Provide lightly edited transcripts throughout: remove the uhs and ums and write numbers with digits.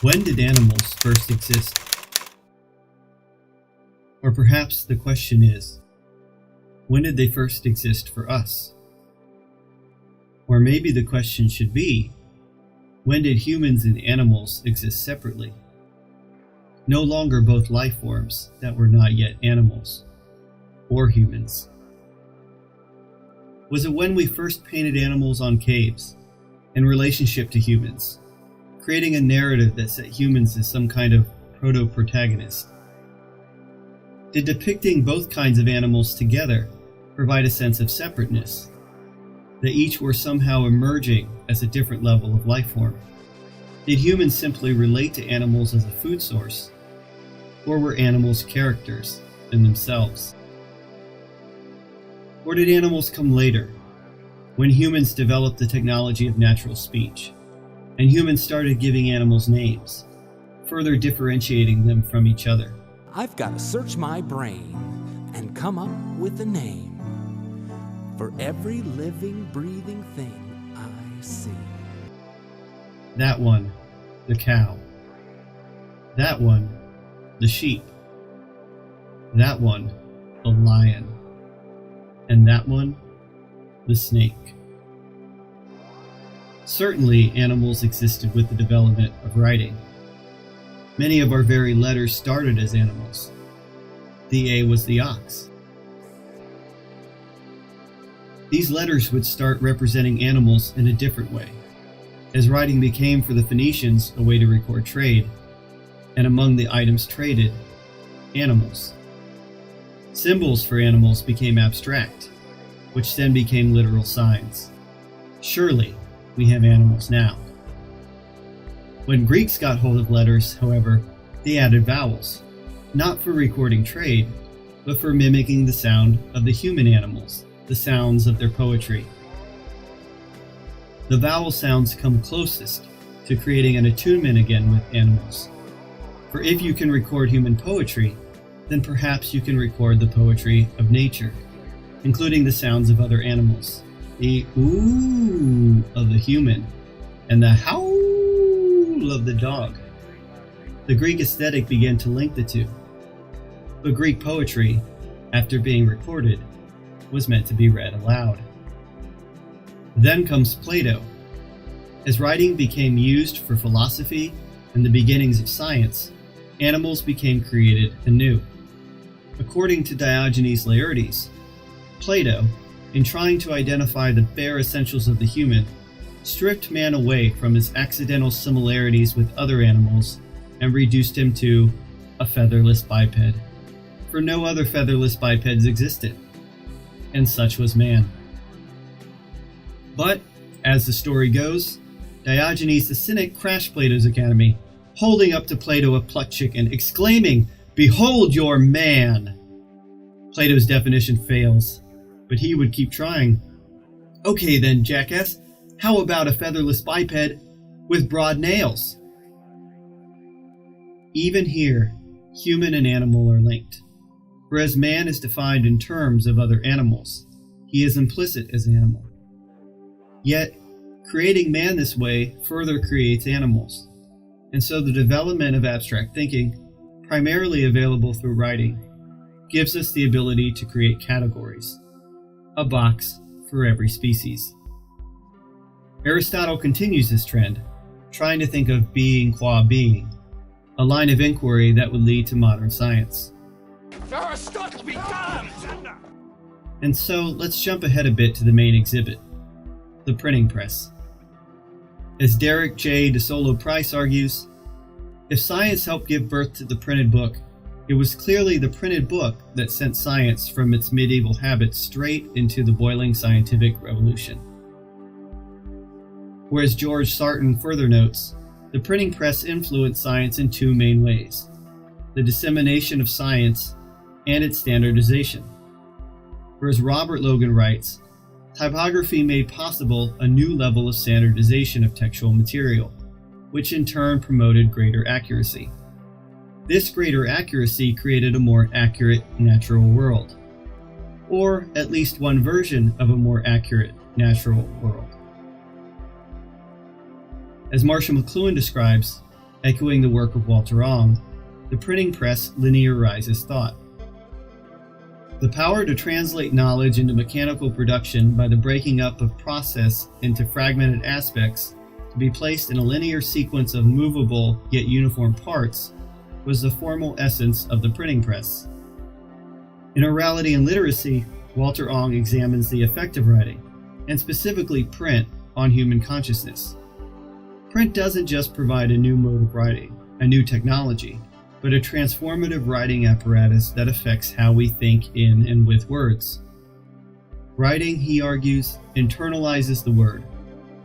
When did animals first exist? Or perhaps the question is, when did they first exist for us? Or maybe the question should be, when did humans and animals exist separately? No longer both life forms that were not yet animals or humans. Was it when we first painted animals on caves in relationship to humans, creating a narrative that set humans as some kind of proto-protagonist? Did depicting both kinds of animals together provide a sense of separateness, that each were somehow emerging as a different level of life form? Did humans simply relate to animals as a food source, or were animals characters in themselves? Or did animals come later, when humans developed the technology of natural speech, and humans started giving animals names, further differentiating them from each other? I've got to search my brain and come up with a name for every living, breathing thing I see. That one, the cow. That one, the sheep. That one, the lion. And that one, the snake. Certainly, animals existed with the development of writing. Many of our very letters started as animals. The A was the ox. These letters would start representing animals in a different way, as writing became for the Phoenicians a way to record trade, and among the items traded, animals. Symbols for animals became abstract, which then became literal signs. Surely, we have animals now. When Greeks got hold of letters, however, they added vowels, not for recording trade, but for mimicking the sound of the human animals, the sounds of their poetry. The vowel sounds come closest to creating an attunement again with animals. For if you can record human poetry, then perhaps you can record the poetry of nature, including the sounds of other animals, the ooh of the human, and the howl of the dog. The Greek aesthetic began to link the two. But Greek poetry, after being recorded, was meant to be read aloud. Then comes Plato. As writing became used for philosophy and the beginnings of science, animals became created anew. According to Diogenes Laertes, Plato, in trying to identify the bare essentials of the human, stripped man away from his accidental similarities with other animals and reduced him to a featherless biped, for no other featherless bipeds existed, and such was man. But, as the story goes, Diogenes the Cynic crashed Plato's academy, holding up to Plato a plucked chicken, exclaiming, "Behold your man!" Plato's definition fails, but he would keep trying. "Okay then, jackass, how about a featherless biped with broad nails?" Even here, human and animal are linked. For as man is defined in terms of other animals, he is implicit as animal. Yet, creating man this way further creates animals. And so the development of abstract thinking, primarily available through writing, gives us the ability to create categories, a box for every species. Aristotle continues this trend, trying to think of being qua being, a line of inquiry that would lead to modern science. Aristotle be damned! And so let's jump ahead a bit to the main exhibit, the printing press. As Derek J. DeSolo Price argues, if science helped give birth to the printed book, it was clearly the printed book that sent science from its medieval habits straight into the boiling scientific revolution. Whereas George Sarton further notes, the printing press influenced science in two main ways: the dissemination of science and its standardization. Whereas Robert Logan writes, typography made possible a new level of standardization of textual material, which in turn promoted greater accuracy. This greater accuracy created a more accurate natural world, or at least one version of a more accurate natural world. As Marshall McLuhan describes, Echoing the work of Walter Ong, the printing press linearizes thought. The power to translate knowledge into mechanical production by the breaking up of process into fragmented aspects to be placed in a linear sequence of movable yet uniform parts was the formal essence of the printing press. In Orality and Literacy, Walter Ong examines the effect of writing, and specifically print, on human consciousness. Print doesn't just provide a new mode of writing, a new technology, but a transformative writing apparatus that affects how we think in and with words. Writing, he argues, internalizes the word,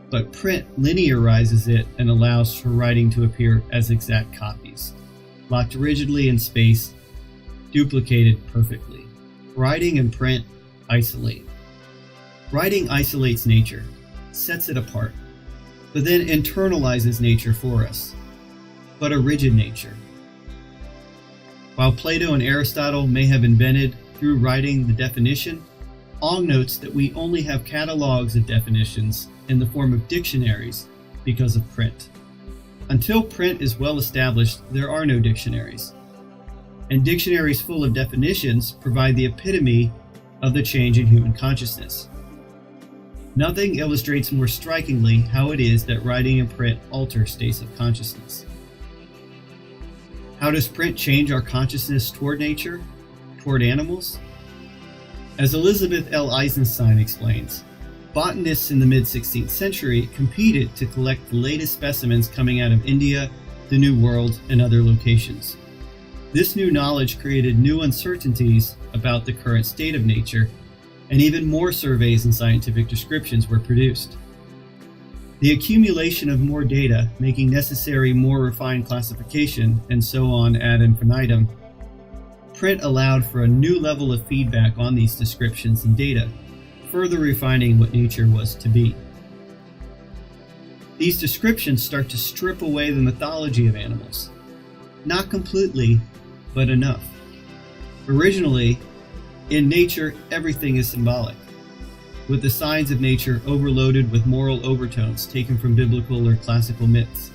but print linearizes it and allows for writing to appear as exact copies, locked rigidly in space, duplicated perfectly. Writing and print isolate. Writing isolates nature, sets it apart, but then internalizes nature for us, but a rigid nature. While Plato and Aristotle may have invented, through writing, the definition, Ong notes that we only have catalogs of definitions in the form of dictionaries because of print. Until print is well established, there are no dictionaries. And dictionaries full of definitions provide the epitome of the change in human consciousness. Nothing illustrates more strikingly how it is that writing and print alter states of consciousness. How does print change our consciousness toward nature, toward animals? As Elizabeth L. Eisenstein explains, botanists in the mid-16th century competed to collect the latest specimens coming out of India, the New World, and other locations. This new knowledge created new uncertainties about the current state of nature, and even more surveys and scientific descriptions were produced. The accumulation of more data, making necessary more refined classification, and so on ad infinitum, print allowed for a new level of feedback on these descriptions and data, further refining what nature was to be. These descriptions start to strip away the mythology of animals. Not completely, but enough. Originally, in nature, everything is symbolic, with the signs of nature overloaded with moral overtones taken from biblical or classical myths.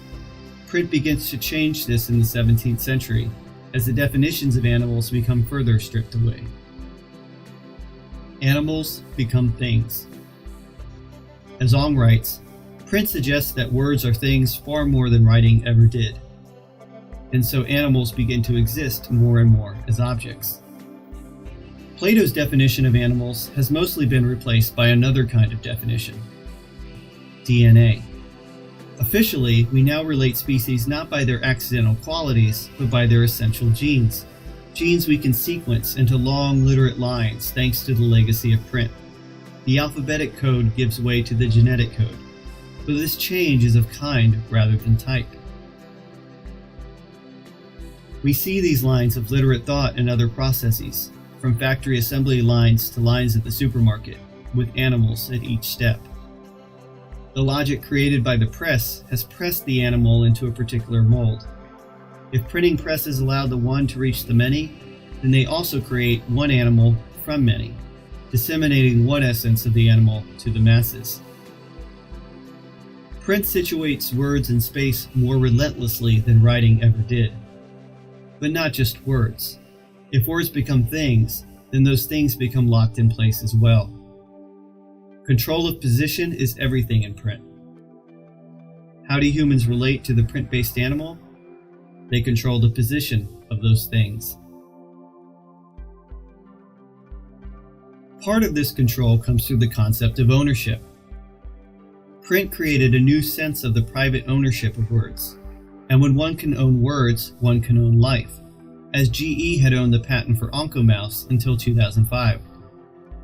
Print begins to change this in the 17th century, as the definitions of animals become further stripped away. Animals become things. As Ong writes, print suggests that words are things far more than writing ever did, and so animals begin to exist more and more as objects. Plato's definition of animals has mostly been replaced by another kind of definition: DNA. Officially, we now relate species not by their accidental qualities, but by their essential genes. Genes we can sequence into long, literate lines thanks to the legacy of print. The alphabetic code gives way to the genetic code, but this change is of kind rather than type. We see these lines of literate thought in other processes, from factory assembly lines to lines at the supermarket, with animals at each step. The logic created by the press has pressed the animal into a particular mold. If printing presses allow the one to reach the many, then they also create one animal from many, disseminating one essence of the animal to the masses. Print situates words in space more relentlessly than writing ever did. But not just words. If words become things, then those things become locked in place as well. Control of position is everything in print. How do humans relate to the print-based animal? They control the position of those things. Part of this control comes through the concept of ownership. Print created a new sense of the private ownership of words, and when one can own words, one can own life, as GE had owned the patent for OncoMouse until 2005.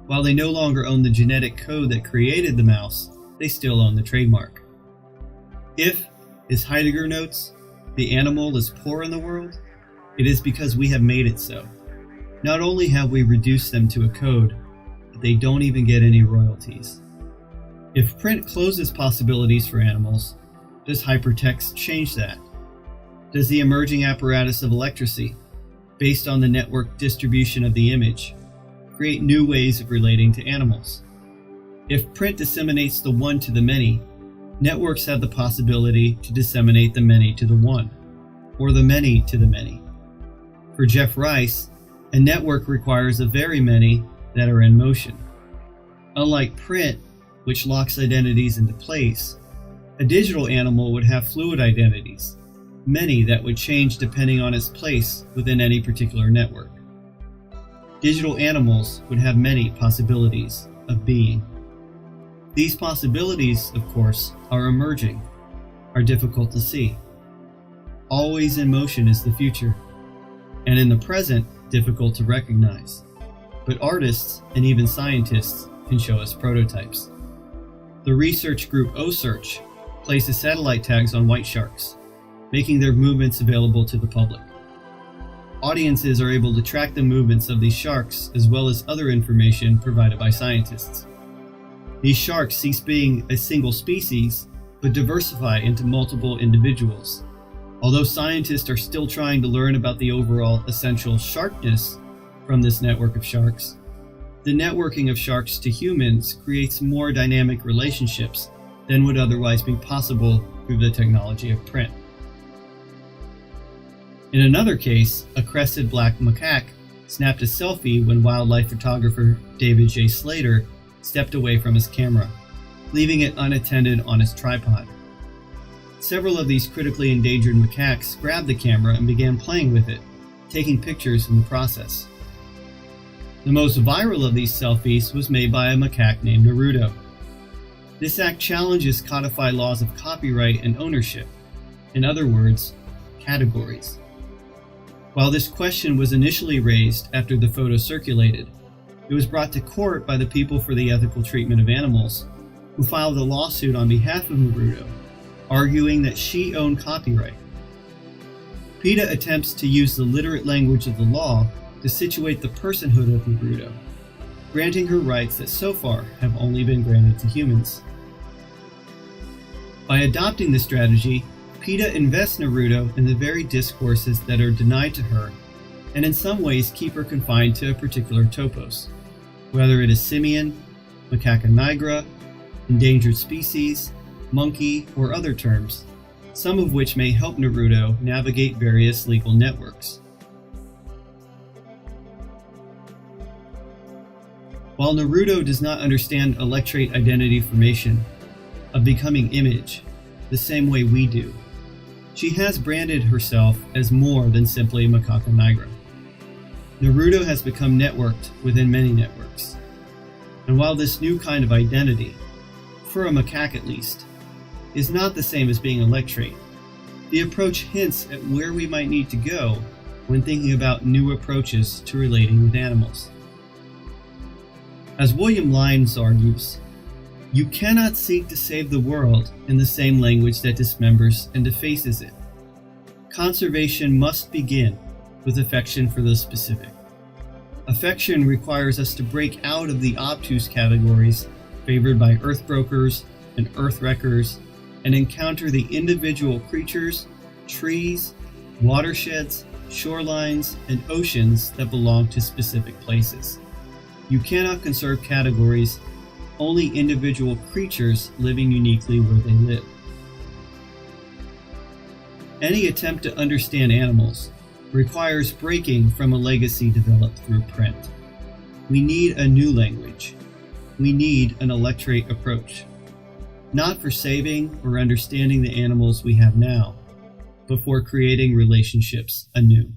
While they no longer own the genetic code that created the mouse, they still own the trademark. If, as Heidegger notes, the animal is poor in the world, it is because we have made it so. Not only have we reduced them to a code, but they don't even get any royalties. If print closes possibilities for animals, does hypertext change that? Does the emerging apparatus of electricity, based on the network distribution of the image, create new ways of relating to animals? If print disseminates the one to the many, networks have the possibility to disseminate the many to the one. or the many to the many. For Jeff Rice, a network requires a very many that are in motion. Unlike print, which locks identities into place, a digital animal would have fluid identities, many that would change depending on its place within any particular network. Digital animals would have many possibilities of being. These possibilities, of course, are emerging, are difficult to see. Always in motion is the future, and in the present, difficult to recognize. But artists and even scientists can show us prototypes. The research group OSearch places satellite tags on white sharks, making their movements available to the public. Audiences are able to track the movements of these sharks as well as other information provided by scientists. These sharks cease being a single species, but diversify into multiple individuals. Although scientists are still trying to learn about the overall essential sharkness from this network of sharks, the networking of sharks to humans creates more dynamic relationships than would otherwise be possible through the technology of print. In another case, a crested black macaque snapped a selfie when wildlife photographer David J. Slater stepped away from his camera, leaving it unattended on his tripod. Several of these critically endangered macaques grabbed the camera and began playing with it, taking pictures in the process. The most viral of these selfies was made by a macaque named Naruto. This act challenges codified laws of copyright and ownership, in other words, categories. While this question was initially raised after the photo circulated, it was brought to court by the People for the Ethical Treatment of Animals, who filed a lawsuit on behalf of Naruto, arguing that she owned copyright. PETA attempts to use the literate language of the law to situate the personhood of Naruto, granting her rights that so far have only been granted to humans. By adopting this strategy, PETA invests Naruto in the very discourses that are denied to her, and in some ways keep her confined to a particular topos, whether it is simian, macaca nigra, endangered species, monkey, or other terms, some of which may help Naruto navigate various legal networks. While Naruto does not understand electrate identity formation, of becoming image, the same way we do, she has branded herself as more than simply macaca nigra. Naruto has become networked within many networks. And while this new kind of identity, for a macaque at least, is not the same as being electrate, the approach hints at where we might need to go when thinking about new approaches to relating with animals. As William Lyons argues, you cannot seek to save the world in the same language that dismembers and defaces it. Conservation must begin with affection for the specific. Affection requires us to break out of the obtuse categories favored by earth brokers and earth wreckers and encounter the individual creatures, trees, watersheds, shorelines, and oceans that belong to specific places. You cannot conserve categories, only individual creatures living uniquely where they live. Any attempt to understand animals requires breaking from a legacy developed through print. We need a new language. We need an electrate approach, not for saving or understanding the animals we have now, but for creating relationships anew.